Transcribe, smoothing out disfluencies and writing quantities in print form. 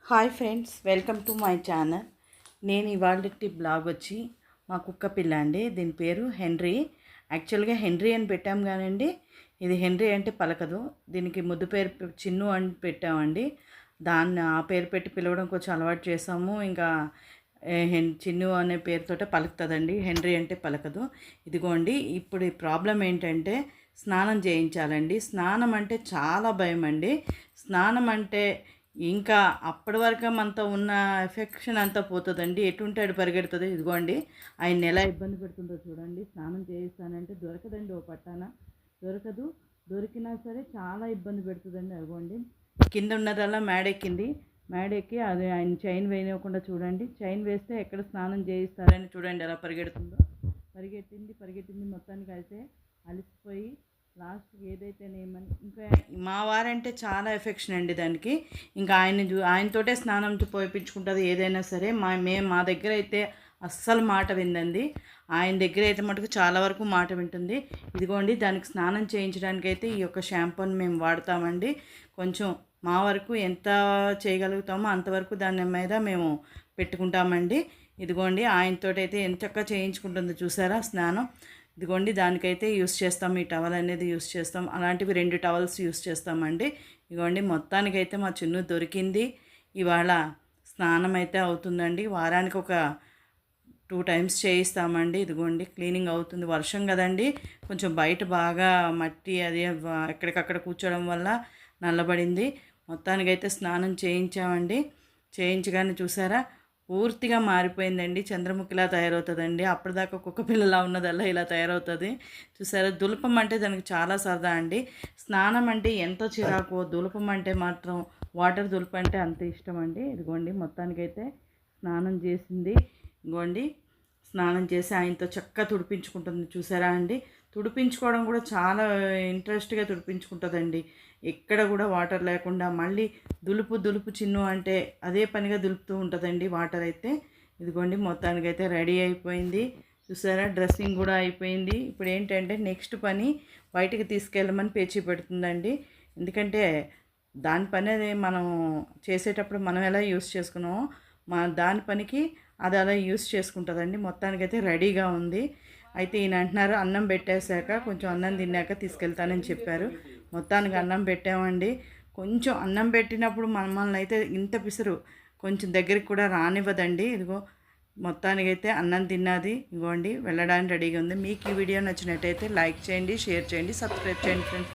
Hi friends, welcome to my channel. నేను ఇవాళటి blog వచ్చి మా కుక్క పిల్ల అండి. దీని పేరు హెన్రీ. యాక్చువల్గా హెన్రీ అని పెట్టాం కానండి, ఇది హెన్రీ అంటే పలకదు. దీనికి ముద్దు పేరు చిన్ను అని పెట్టామండి. దాన్ని ఆ పేరు పెట్టి పిలవడం కొంచెం అలవాటు చేసాము. ఇంకా చిన్ను అనే పేరుతోటే పలుకుతుందండి. హెన్రీ అంటే పలకదు. ఇదిగోండి, ఇప్పుడు ఈ ప్రాబ్లం ఏంటంటే స్నానం చేయించాలండి. స్నానం అంటే చాలా భయం అండి. స్నానం అంటే ఇంకా అప్పటి వరకు మనతో ఉన్న ఎఫెక్షన్ అంతా పోతుందండి. ఎటుంటే అటు పరిగెడుతుంది. ఇదిగోండి, ఆయన ఎలా ఇబ్బంది పెడుతుందో చూడండి. స్నానం చేయిస్తానంటే దొరకదండి, ఓ పట్టాన దొరకదు. దొరికినా సరే చాలా ఇబ్బంది పెడుతుందండి. అదిగోండి, కింద ఉన్నదల్లా మేడెక్కింది. మేడెక్కి అది ఆయన చైన్ వేయనివ్వకుండా చూడండి. చైన్ వేస్తే ఎక్కడ స్నానం చేయిస్తారని చూడండి ఎలా పరిగెడుతుందో. పరిగెట్టింది మొత్తానికి. అయితే అలసిపోయి లాస్ట్కి ఏదైతేనేమని, ఇంకా మా వారంటే చాలా ఎఫెక్షన్ అండి దానికి. ఇంకా ఆయనతోటే స్నానం పోయిపించుకుంటుంది ఏదైనా సరే. మా దగ్గర అయితే అస్సలు మాట విందండి. ఆయన దగ్గర అయితే మటుకు చాలా వరకు మాట వింటుంది. ఇదిగోండి, దానికి స్నానం చేయించడానికి అయితే ఈ యొక్క షాంపూని మేము వాడతామండి. కొంచెం మా వరకు ఎంత చేయగలుగుతామో అంతవరకు దాని మీద మేము పెట్టుకుంటామండి. ఇదిగోండి, ఆయనతోటైతే ఎంత చక్కగా చేయించుకుంటుందో చూసారా స్నానం. ఇదిగోండి, దానికైతే యూస్ చేస్తాం, ఈ టవల్ అనేది యూస్ చేస్తాం. అలాంటివి 2 టవల్స్ యూస్ చేస్తామండి. ఇదిగోండి, మొత్తానికైతే మా చిన్ను దొరికింది. ఇవాళ స్నానం అయితే అవుతుందండి. వారానికి ఒక 2 టైమ్స్ చేయిస్తామండి. ఇదిగోండి, క్లీనింగ్ అవుతుంది. వర్షం కదండి, కొంచెం బయట బాగా మట్టి అది ఎక్కడికక్కడ కూర్చోవడం వల్ల నల్లబడింది. మొత్తానికైతే స్నానం చేయించామండి. చేయించగానే చూసారా, పూర్తిగా మారిపోయిందండి. చంద్రముఖిలా తయారవుతుందండి. అప్పటిదాకా కుక్క పిల్లలా ఉన్నదల్లా ఇలా తయారవుతుంది. చూసారా, దులపం అంటే దానికి చాలా సరదా అండి. స్నానం అంటే ఎంతో చిరాకు, దులపం అంటే మాత్రం వాటర్ దులపం అంటే అంత ఇష్టం అండి. ఇదిగోండి, మొత్తానికైతే స్నానం చేసింది. ఇదిగోండి, స్నానం చేసి ఆయనతో చక్కగా తుడిపించుకుంటుంది. చూసారా అండి, తుడిపించుకోవడం కూడా చాలా ఇంట్రెస్ట్గా తుడిపించుకుంటుందండి. ఎక్కడ కూడా వాటర్ లేకుండా. మళ్ళీ దులుపు చిన్ను అంటే అదే పనిగా దులుపుతూ ఉంటుందండి వాటర్ అయితే. ఇదిగోండి, మొత్తానికైతే రెడీ అయిపోయింది. చూసారా, డ్రెస్సింగ్ కూడా అయిపోయింది. ఇప్పుడు ఏంటంటే నెక్స్ట్ పని బయటికి తీసుకెళ్ళమని పేచీ పెడుతుందండి. ఎందుకంటే దాని పని అది మనం చేసేటప్పుడు మనం ఎలా యూస్ చేసుకున్నామో దాని పనికి అది అలా యూస్ చేసుకుంటుందండి. మొత్తానికైతే రెడీగా ఉంది. అయితే ఈయన అంటున్నారు, అన్నం పెట్టేశాక కొంచెం అన్నం తిన్నాక తీసుకెళ్తానని చెప్పారు. మొత్తానికి అన్నం పెట్టామండి. కొంచెం అన్నం పెట్టినప్పుడు మనల్ని అయితే ఇంత పిసరు కొంచెం దగ్గరికి కూడా రానివ్వదండి. ఇదిగో, మొత్తానికైతే అన్నం తిన్నది. ఇదిగోండి, వెళ్ళడానికి రెడీగా ఉంది. మీకు ఈ వీడియో నచ్చినట్టయితే లైక్ చేయండి, షేర్ చేయండి, సబ్స్క్రైబ్ చేయండి ఫ్రెండ్స్.